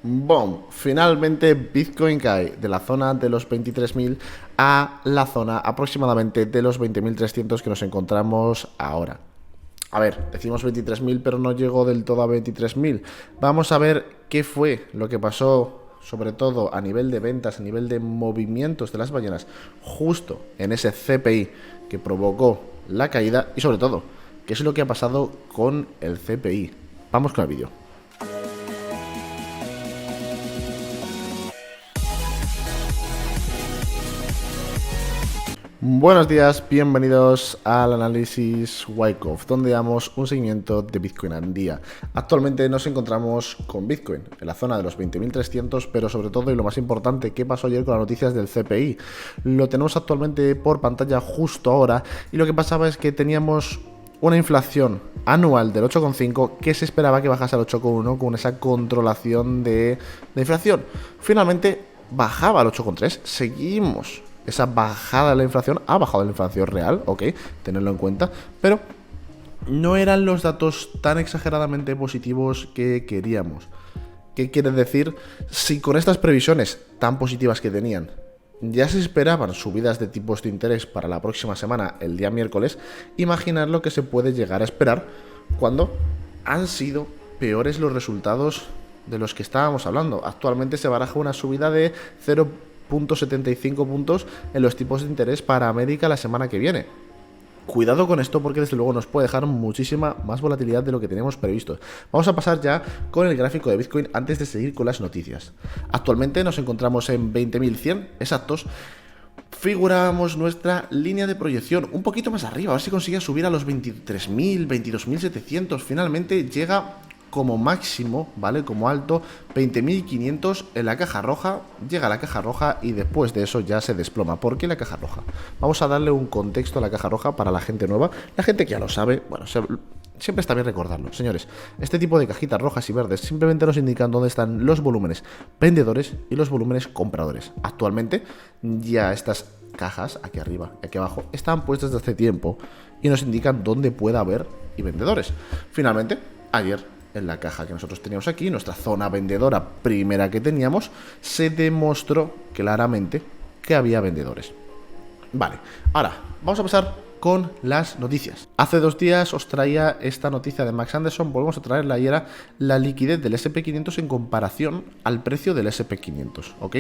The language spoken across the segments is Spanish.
¡Boom! Finalmente Bitcoin cae de la zona de los 23.000 a la zona aproximadamente de los 20.300 que nos encontramos ahora. A ver, decimos 23.000, pero no llegó del todo a 23.000. Vamos a ver qué fue lo que pasó, sobre todo a nivel de ventas, a nivel de movimientos de las ballenas, justo en ese CPI que provocó la caída y sobre todo, qué es lo que ha pasado con el CPI. Vamos con el vídeo. Buenos días, bienvenidos al análisis Wyckoff, donde damos un seguimiento de Bitcoin al día. Actualmente nos encontramos con Bitcoin en la zona de los 20.300, pero sobre todo y lo más importante, ¿qué pasó ayer con las noticias del CPI? Lo tenemos actualmente por pantalla justo ahora y lo que pasaba es que teníamos una inflación anual del 8,5 que se esperaba que bajase al 8,1 con esa controlación de inflación. Finalmente bajaba al 8,3, seguimos. Esa bajada de la inflación, ha bajado la inflación real, ok, tenerlo en cuenta, pero no eran los datos tan exageradamente positivos que queríamos. ¿Qué quiere decir? Si con estas previsiones tan positivas que tenían ya se esperaban subidas de tipos de interés para la próxima semana, el día miércoles, imaginar lo que se puede llegar a esperar cuando han sido peores los resultados de los que estábamos hablando. Actualmente se baraja una subida de 0,75 puntos en los tipos de interés para América la semana que viene. Cuidado con esto porque desde luego nos puede dejar muchísima más volatilidad de lo que teníamos previsto. Vamos a pasar ya con el gráfico de Bitcoin antes de seguir con las noticias. Actualmente nos encontramos en 20.100 exactos. Figuramos nuestra línea de proyección un poquito más arriba, a ver si consigue subir a los 23.000, 22.700. Finalmente llega como máximo, ¿vale? Como alto, 20.500 en la caja roja, llega a la caja roja y después de eso ya se desploma. ¿Por qué la caja roja? Vamos a darle un contexto a la caja roja para la gente nueva, la gente que ya lo sabe, bueno, siempre está bien recordarlo. Señores, este tipo de cajitas rojas y verdes simplemente nos indican dónde están los volúmenes vendedores y los volúmenes compradores. Actualmente ya estas cajas, aquí arriba y aquí abajo, están puestas desde hace tiempo y nos indican dónde puede haber y vendedores. Finalmente, ayer, en la caja que nosotros teníamos aquí, nuestra zona vendedora primera que teníamos, se demostró claramente que había vendedores. Vale, ahora vamos a pasar con las noticias. Hace 2 días os traía esta noticia de Max Anderson, volvemos a traerla y era la liquidez del SP500 en comparación al precio del SP500, ¿ok?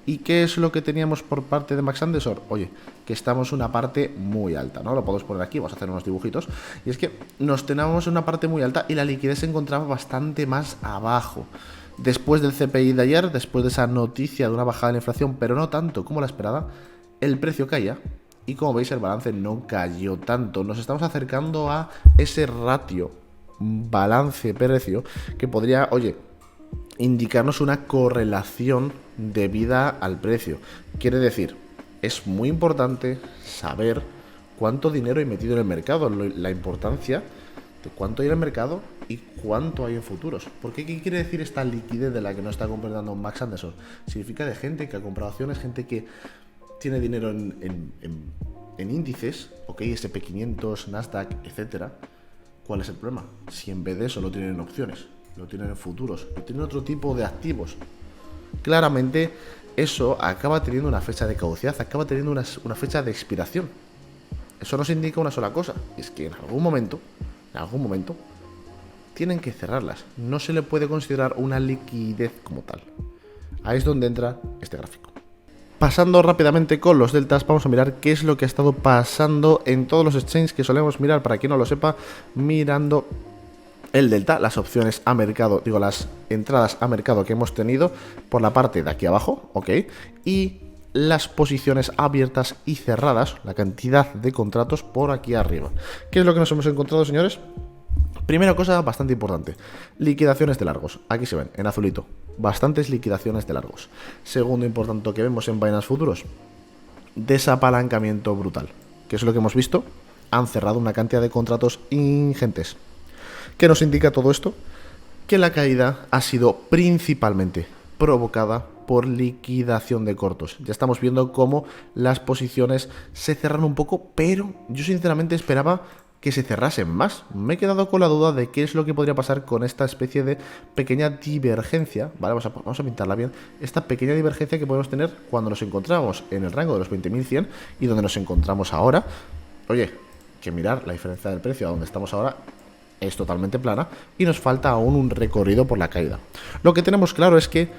¿Y qué es lo que teníamos por parte de Max Anderson? Oye, que estamos en una parte muy alta, ¿no? Lo podemos poner aquí, vamos a hacer unos dibujitos. Y es que nos teníamos en una parte muy alta y la liquidez se encontraba bastante más abajo. Después del CPI de ayer, después de esa noticia de una bajada de la inflación, pero no tanto como la esperada, el precio caía. Y como veis, el balance no cayó tanto. Nos estamos acercando a ese ratio balance-precio que podría, oye, indicarnos una correlación debida al precio. Quiere decir, es muy importante saber cuánto dinero hay metido en el mercado, la importancia de cuánto hay en el mercado y cuánto hay en futuros. ¿Por qué? ¿Qué quiere decir esta liquidez de la que nos está completando Max Anderson? Significa de gente que ha comprado acciones, gente que tiene dinero en índices, ok, SP500, Nasdaq, etcétera. ¿Cuál es el problema? Si en vez de eso lo tienen en opciones, lo tienen en futuros, lo tienen otro tipo de activos, claramente eso acaba teniendo una fecha de caducidad, acaba teniendo una fecha de expiración. Eso nos indica una sola cosa, es que en algún momento, tienen que cerrarlas. No se le puede considerar una liquidez como tal. Ahí es donde entra este gráfico. Pasando rápidamente con los deltas, vamos a mirar qué es lo que ha estado pasando en todos los exchanges que solemos mirar, para quien no lo sepa, mirando el delta, las opciones a mercado, digo, las entradas a mercado que hemos tenido por la parte de aquí abajo, ok, y las posiciones abiertas y cerradas, la cantidad de contratos por aquí arriba. ¿Qué es lo que nos hemos encontrado, señores? Primera cosa bastante importante, liquidaciones de largos, aquí se ven, en azulito, bastantes liquidaciones de largos. Segundo importante que vemos en Binance Futuros, desapalancamiento brutal. ¿Qué es lo que hemos visto? Han cerrado una cantidad de contratos ingentes. ¿Qué nos indica todo esto? Que la caída ha sido principalmente provocada por liquidación de cortos. Ya estamos viendo cómo las posiciones se cerran un poco, pero yo sinceramente esperaba que se cerrasen más. Me he quedado con la duda de qué es lo que podría pasar con esta especie de pequeña divergencia, ¿vale? Vamos a pintarla bien. Esta pequeña divergencia que podemos tener cuando nos encontramos en el rango de los 20.100 y donde nos encontramos ahora. Oye, que mirar la diferencia del precio a donde estamos ahora es totalmente plana y nos falta aún un recorrido por la caída. Lo que tenemos claro es que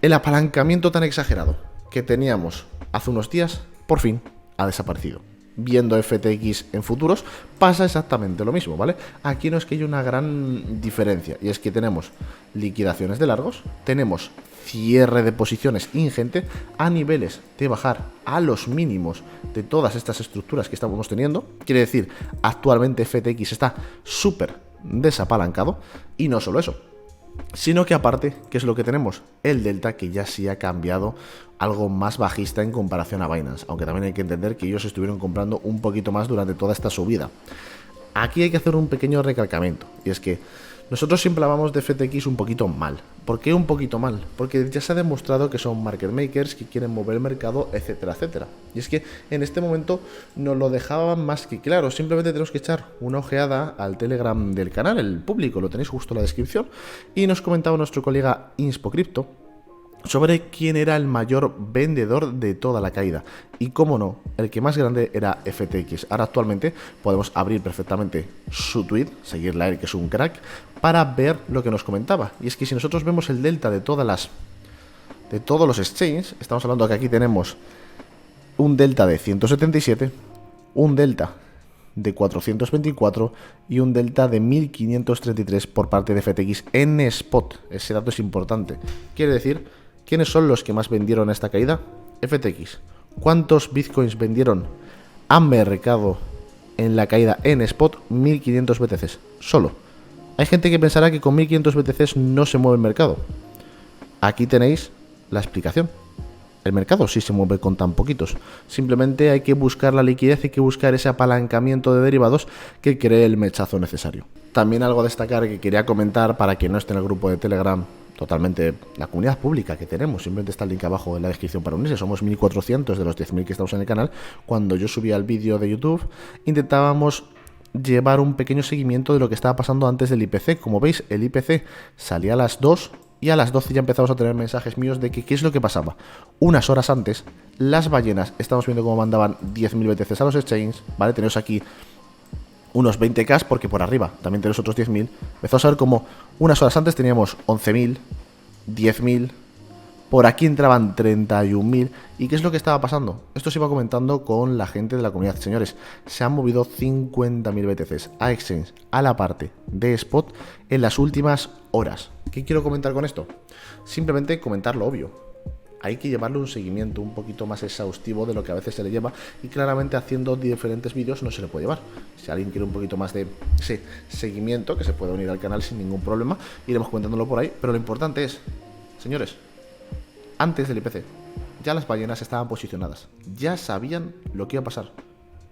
el apalancamiento tan exagerado que teníamos hace unos días, por fin ha desaparecido. Viendo FTX en futuros, pasa exactamente lo mismo, ¿vale? Aquí no es que haya una gran diferencia, y es que tenemos liquidaciones de largos, tenemos cierre de posiciones ingente a niveles de bajar a los mínimos de todas estas estructuras que estamos teniendo. Quiere decir, actualmente FTX está súper desapalancado, y no solo eso, sino que aparte, ¿qué es lo que tenemos? El delta, que ya sí ha cambiado algo más bajista en comparación a Binance, aunque también hay que entender que ellos estuvieron comprando un poquito más durante toda esta subida. Aquí hay que hacer un pequeño recalcamiento, y es que nosotros siempre hablamos de FTX un poquito mal. ¿Por qué un poquito mal? Porque ya se ha demostrado que son market makers que quieren mover el mercado, etcétera, etcétera. Y es que en este momento nos lo dejaban más que claro. Simplemente tenemos que echar una ojeada al Telegram del canal, el público, lo tenéis justo en la descripción. Y nos comentaba nuestro colega Inspo Crypto sobre quién era el mayor vendedor de toda la caída. Y cómo no, el que más grande era FTX. Ahora actualmente podemos abrir perfectamente su tweet, seguirle a él, que es un crack, para ver lo que nos comentaba. Y es que si nosotros vemos el delta de todos los exchanges, estamos hablando que aquí tenemos un delta de 177, un delta de 424 y un delta de 1533 por parte de FTX en spot. Ese dato es importante. Quiere decir, ¿quiénes son los que más vendieron esta caída? FTX. ¿Cuántos bitcoins vendieron a mercado en la caída en spot? 1500 BTCs. Solo. Hay gente que pensará que con 1500 BTCs no se mueve el mercado. Aquí tenéis la explicación. El mercado sí se mueve con tan poquitos. Simplemente hay que buscar la liquidez, hay que buscar ese apalancamiento de derivados que cree el mechazo necesario. También algo a destacar que quería comentar para quien no esté en el grupo de Telegram, totalmente la comunidad pública que tenemos, simplemente está el link abajo en la descripción para unirse. Somos 1400 de los 10.000 que estamos en el canal. Cuando yo subía el vídeo de YouTube, intentábamos llevar un pequeño seguimiento de lo que estaba pasando antes del IPC. Como veis, el IPC salía a las 2 y a las 12 ya empezamos a tener mensajes míos de que qué es lo que pasaba. Unas horas antes, las ballenas, estamos viendo cómo mandaban 10.000 BTCs a los exchanges, ¿vale? Tenemos aquí unos 20k porque por arriba también tenemos otros 10.000. Empezamos a ver como unas horas antes teníamos 11.000, 10.000, por aquí entraban 31.000. ¿Y qué es lo que estaba pasando? Esto se iba comentando con la gente de la comunidad. Señores, se han movido 50.000 BTCs a exchange, a la parte de spot, en las últimas horas. ¿Qué quiero comentar con esto? Simplemente comentar lo obvio. Hay que llevarle un seguimiento un poquito más exhaustivo de lo que a veces se le lleva, y claramente haciendo diferentes vídeos no se le puede llevar. Si alguien quiere un poquito más de ese seguimiento, que se puede unir al canal sin ningún problema, iremos comentándolo por ahí. Pero lo importante es, señores, antes del IPC, ya las ballenas estaban posicionadas, ya sabían lo que iba a pasar,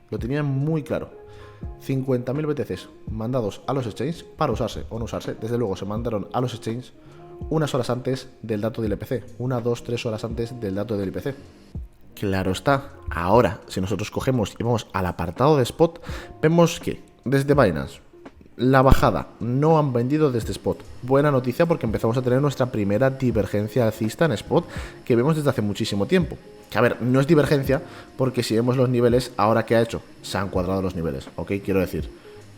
lo tenían muy claro. 50.000 BTCs mandados a los exchanges para usarse o no usarse. Desde luego se mandaron a los exchanges unas horas antes del dato del IPC, 1, 2, 3 horas antes del dato del IPC. Claro está. Ahora, si nosotros cogemos y vamos al apartado de spot, vemos que desde Binance la bajada no han vendido desde spot. Buena noticia, porque empezamos a tener nuestra primera divergencia alcista en spot que vemos desde hace muchísimo tiempo. Que a ver, no es divergencia, porque si vemos los niveles, ahora que ha hecho, se han cuadrado los niveles, ¿ok? Quiero decir,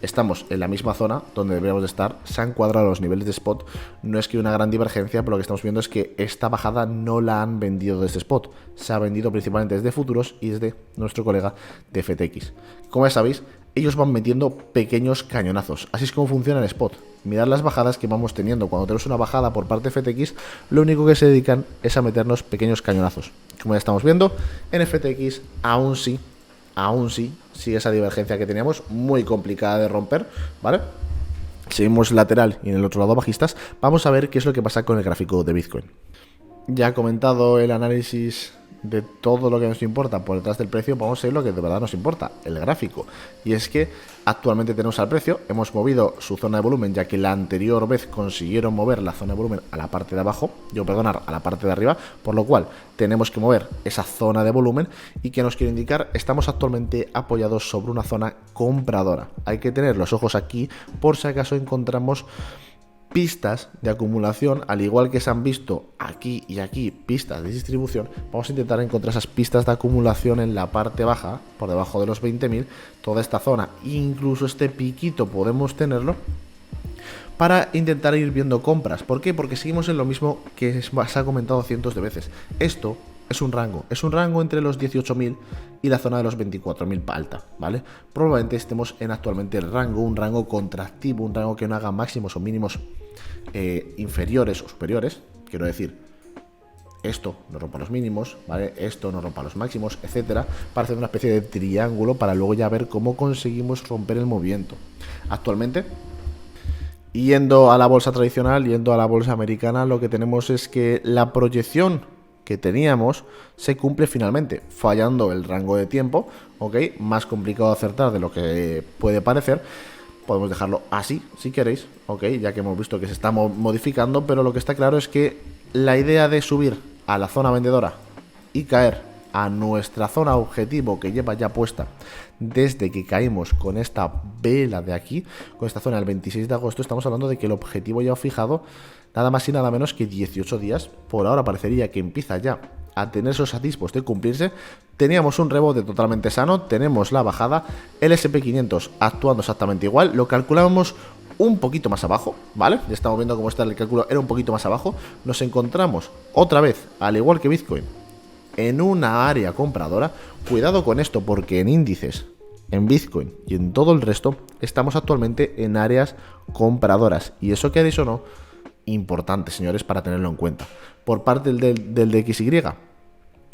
estamos en la misma zona donde deberíamos de estar, se han cuadrado los niveles de spot. No es que una gran divergencia, pero lo que estamos viendo es que esta bajada no la han vendido desde spot, se ha vendido principalmente desde futuros y desde nuestro colega de FTX. Como ya sabéis, ellos van metiendo pequeños cañonazos. Así es como funciona el spot. Mirad las bajadas que vamos teniendo. Cuando tenemos una bajada por parte de FTX, lo único que se dedican es a meternos pequeños cañonazos. Como ya estamos viendo, en FTX aún sí sigue esa divergencia que teníamos, muy complicada de romper, ¿vale? Seguimos lateral y en el otro lado bajistas. Vamos a ver qué es lo que pasa con el gráfico de Bitcoin. Ya he comentado el análisis de todo lo que nos importa por detrás del precio, vamos a ir lo que de verdad nos importa, el gráfico. Y es que actualmente tenemos al precio, hemos movido su zona de volumen, ya que la anterior vez consiguieron mover la zona de volumen a la parte de abajo, a la parte de arriba, por lo cual tenemos que mover esa zona de volumen. Y que nos quiere indicar, estamos actualmente apoyados sobre una zona compradora. Hay que tener los ojos aquí por si acaso encontramos pistas de acumulación, al igual que se han visto aquí y aquí pistas de distribución. Vamos a intentar encontrar esas pistas de acumulación en la parte baja, por debajo de los 20.000, toda esta zona, incluso este piquito podemos tenerlo, para intentar ir viendo compras. ¿Por qué? Porque seguimos en lo mismo que se ha comentado cientos de veces. Esto es un rango entre los 18.000 y la zona de los 24.000 alta, ¿vale? Probablemente estemos en actualmente el rango, un rango contractivo, un rango que no haga máximos o mínimos inferiores o superiores. Quiero decir, esto no rompa los mínimos, ¿vale? Esto no rompa los máximos, etcétera, para hacer una especie de triángulo para luego ya ver cómo conseguimos romper el movimiento. Actualmente, yendo a la bolsa tradicional, yendo a la bolsa americana, lo que tenemos es que la proyección que teníamos se cumple finalmente, fallando el rango de tiempo, ¿ok? Más complicado de acertar de lo que puede parecer. Podemos dejarlo así, si queréis, ¿ok? Ya que hemos visto que se está modificando, pero lo que está claro es que la idea de subir a la zona vendedora y caer a nuestra zona objetivo que lleva ya puesta desde que caímos con esta vela de aquí, con esta zona del 26 de agosto, estamos hablando de que el objetivo ya ha fijado nada más y nada menos que 18 días. Por ahora parecería que empieza ya a tener esos atisbos de cumplirse. Teníamos un rebote totalmente sano, tenemos la bajada, el SP500 actuando exactamente igual, lo calculábamos un poquito más abajo, ¿vale? Ya estamos viendo cómo está el cálculo, era un poquito más abajo. Nos encontramos otra vez, al igual que Bitcoin, en una área compradora. Cuidado con esto, porque en índices, en Bitcoin y en todo el resto, estamos actualmente en áreas compradoras. Y eso, queréis o no, importante, señores, para tenerlo en cuenta. Por parte del DXY,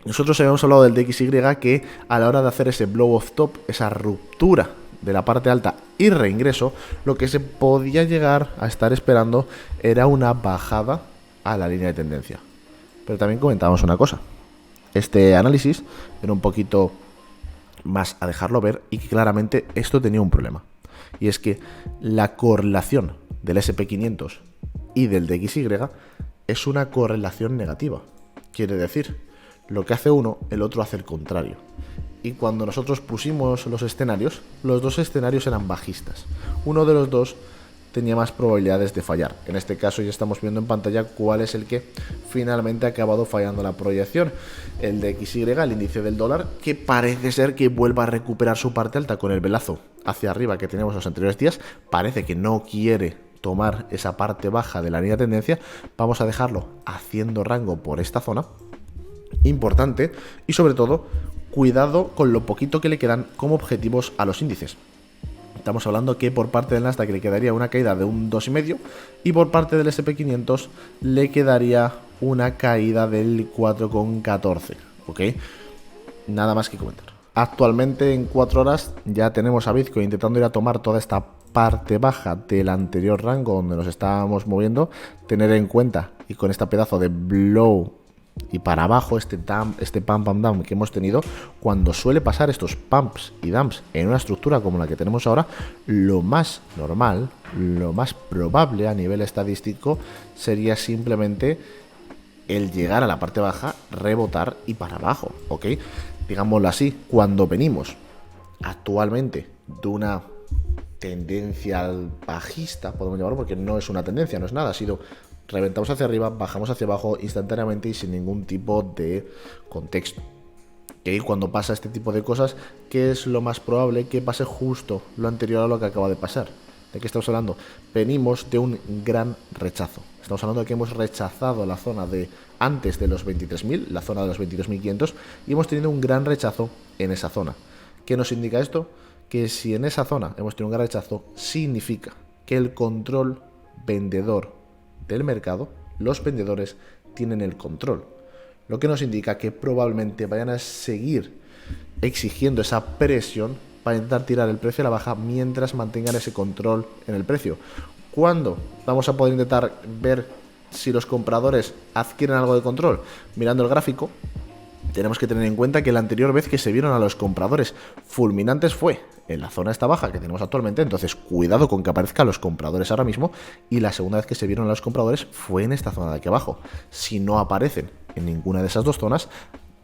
nosotros habíamos hablado del DXY que a la hora de hacer ese blow off top, esa ruptura de la parte alta y reingreso, lo que se podía llegar a estar esperando era una bajada a la línea de tendencia. Pero también comentábamos una cosa. Este análisis era un poquito más a dejarlo ver, y que claramente esto tenía un problema. Y es que la correlación del SP500 y del DXY es una correlación negativa. Quiere decir, lo que hace uno, el otro hace el contrario. Y cuando nosotros pusimos los escenarios, los dos escenarios eran bajistas. Uno de los dos tenía más probabilidades de fallar. En este caso ya estamos viendo en pantalla cuál es el que finalmente ha acabado fallando la proyección. El DXY, el índice del dólar, que parece ser que vuelva a recuperar su parte alta con el velazo hacia arriba que teníamos los anteriores días. Parece que no quiere tomar esa parte baja de la línea de tendencia. Vamos a dejarlo haciendo rango por esta zona. Importante. Y sobre todo, cuidado con lo poquito que le quedan como objetivos a los índices. Estamos hablando que por parte del Nasdaq le quedaría una caída de un 2,5 y por parte del SP500 le quedaría una caída del 4,14, ¿ok? Nada más que comentar. Actualmente en 4 horas ya tenemos a Bitcoin intentando ir a tomar toda esta parte baja del anterior rango donde nos estábamos moviendo. Tener en cuenta, y con este pedazo de blow y para abajo, este pump and down que hemos tenido, cuando suele pasar estos pumps y dumps en una estructura como la que tenemos ahora, lo más normal, lo más probable a nivel estadístico sería simplemente el llegar a la parte baja, rebotar y para abajo, ¿ok? Digámoslo así, cuando venimos actualmente de una tendencia bajista, podemos llamarlo, porque no es una tendencia, no es nada, ha sido reventamos hacia arriba, bajamos hacia abajo instantáneamente y sin ningún tipo de contexto. Y cuando pasa este tipo de cosas, ¿qué es lo más probable? Que pase justo lo anterior a lo que acaba de pasar. ¿De qué estamos hablando? Venimos de un gran rechazo. Estamos hablando de que hemos rechazado la zona de antes de los 23.000, la zona de los 22.500, y hemos tenido un gran rechazo en esa zona. ¿Qué nos indica esto? Que si en esa zona hemos tenido un gran rechazo, significa que el control vendedor del mercado, los vendedores tienen el control, lo que nos indica que probablemente vayan a seguir exigiendo esa presión para intentar tirar el precio a la baja mientras mantengan ese control en el precio. ¿Cuándo vamos a poder intentar ver si los compradores adquieren algo de control? Mirando el gráfico, tenemos que tener en cuenta que la anterior vez que se vieron a los compradores fulminantes fue en la zona esta baja que tenemos actualmente, entonces cuidado con que aparezcan los compradores ahora mismo, y la segunda vez que se vieron a los compradores fue en esta zona de aquí abajo. Si no aparecen en ninguna de esas dos zonas,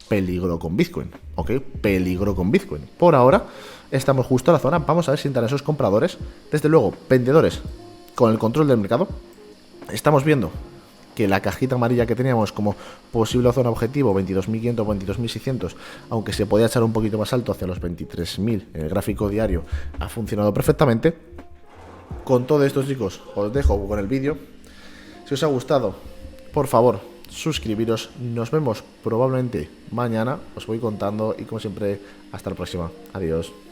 peligro con Bitcoin, ¿ok? Peligro con Bitcoin. Por ahora estamos justo a la zona, vamos a ver si entran esos compradores. Desde luego, vendedores con el control del mercado. Estamos viendo que la cajita amarilla que teníamos como posible zona objetivo, 22.500, 22.600, aunque se podía echar un poquito más alto hacia los 23.000 en el gráfico diario, ha funcionado perfectamente. Con todo esto, chicos, os dejo con el vídeo. Si os ha gustado, por favor, suscribiros. Nos vemos probablemente mañana, os voy contando y como siempre, hasta la próxima. Adiós.